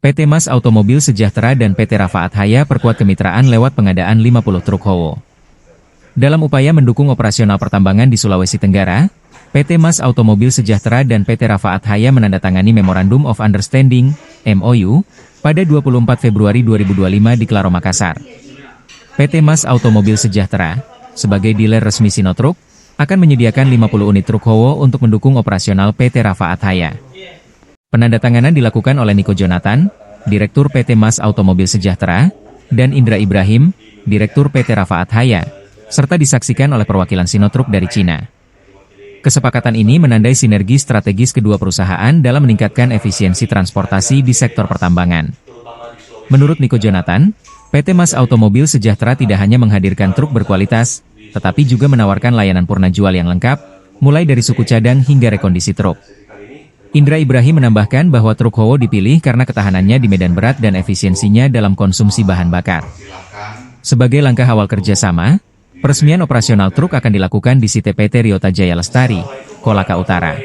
PT Mas Automobil Sejahtera dan PT Rafaat Haya perkuat kemitraan lewat pengadaan 50 truk Howo. Dalam upaya mendukung operasional pertambangan di Sulawesi Tenggara, PT Mas Automobil Sejahtera dan PT Rafaat Haya menandatangani Memorandum of Understanding (MOU) pada 24 Februari 2025 di Klaro, Makassar. PT Mas Automobil Sejahtera, sebagai dealer resmi Sinotruk, akan menyediakan 50 unit truk Howo untuk mendukung operasional PT Rafaat Haya. Penandatanganan dilakukan oleh Niko Jonathan, Direktur PT Mas Automobil Sejahtera, dan Indra Ibrahim, Direktur PT Rafaat Haya, serta disaksikan oleh perwakilan Sinotruk dari Cina. Kesepakatan ini menandai sinergi strategis kedua perusahaan dalam meningkatkan efisiensi transportasi di sektor pertambangan. Menurut Niko Jonathan, PT Mas Automobil Sejahtera tidak hanya menghadirkan truk berkualitas, tetapi juga menawarkan layanan purna jual yang lengkap, mulai dari suku cadang hingga rekondisi truk. Indra Ibrahim menambahkan bahwa truk Howo dipilih karena ketahanannya di medan berat dan efisiensinya dalam konsumsi bahan bakar. Sebagai langkah awal kerjasama, peresmian operasional truk akan dilakukan di site PT Ryota Jaya Lestari, Kolaka Utara.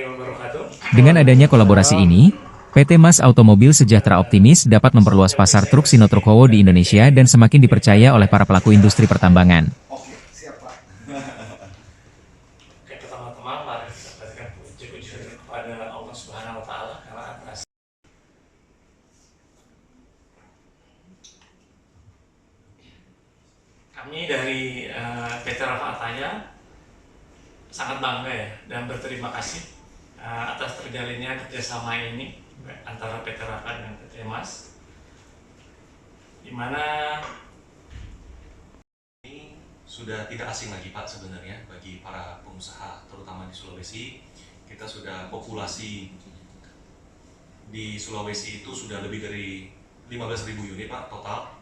Dengan adanya kolaborasi ini, PT Mas Automobil Sejahtera optimis dapat memperluas pasar truk Sinotruk Howo di Indonesia dan semakin dipercaya oleh para pelaku industri pertambangan. Pertama-tama mari kita berikan puji-puji kepada Allah Subhanahu wa Ta'ala karena atas kami dari PT Rafaat Haya sangat bangga ya dan berterima kasih atas terjalinnya kerjasama ini antara PT Rafaat dan PT Mas, di mana ini sudah tidak asing lagi Pak sebenarnya bagi para pengusaha terutama di Sulawesi. Kita sudah populasi di Sulawesi itu sudah lebih dari 15.000 unit Pak total,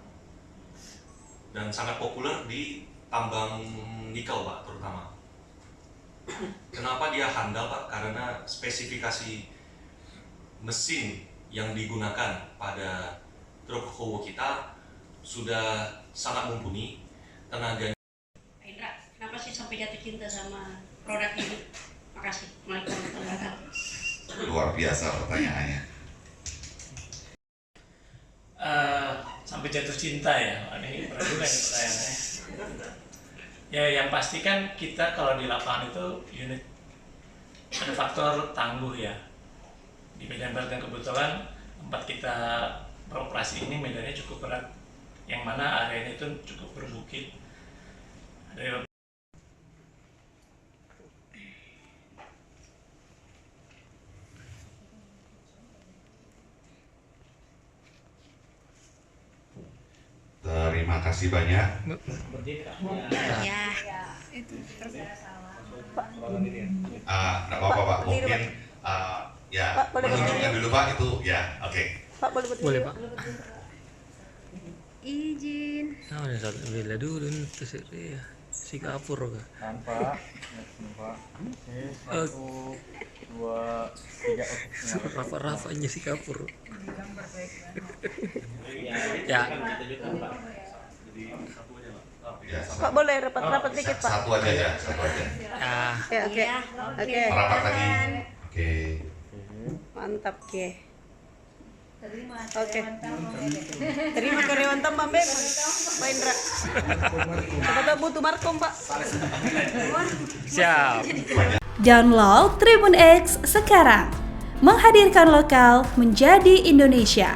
dan sangat populer di tambang nikel Pak terutama. Kenapa dia handal Pak? Karena spesifikasi mesin yang digunakan pada truk Howo kita sudah sangat mumpuni, tenaga. Indra, kenapa sih sampai jatuh cinta sama produk ini? Makasih. Waalaikumsalam warahmatullahi wabarakatuh. Luar biasa pertanyaannya. Sampai jatuh cinta ya, ini berat juga nih pertanyaannya. Ya yang pasti kan kita kalau di lapangan itu unit ada faktor tangguh ya. Di medan berat yang kebetulan tempat kita beroperasi ini medannya cukup berat, yang mana areanya itu cukup berbukit. Ada Terima kasih banyak. Ya. Nggak apa-apa Pak, mungkin ya menunjukkan dulu Pak itu ya, oke. Pak boleh Pak. Izin. Nah, ada satu bila dulu terus ya Singapura kah? Tanpa. Satu, dua, tiga. Rafa-rafanya Singapura. Ya. Ya, Pak boleh rapat-rapat dikit Pak. satu aja ya, satu aja. Ya. Oke. Oke. Merapat lagi. Oke. Mantap ke. Oke. Terima karyawan tambah Beb. Pak Indra. Siapa tahu butuh markom Pak. Siap. Download Tribun X sekarang. Menghadirkan lokal menjadi Indonesia.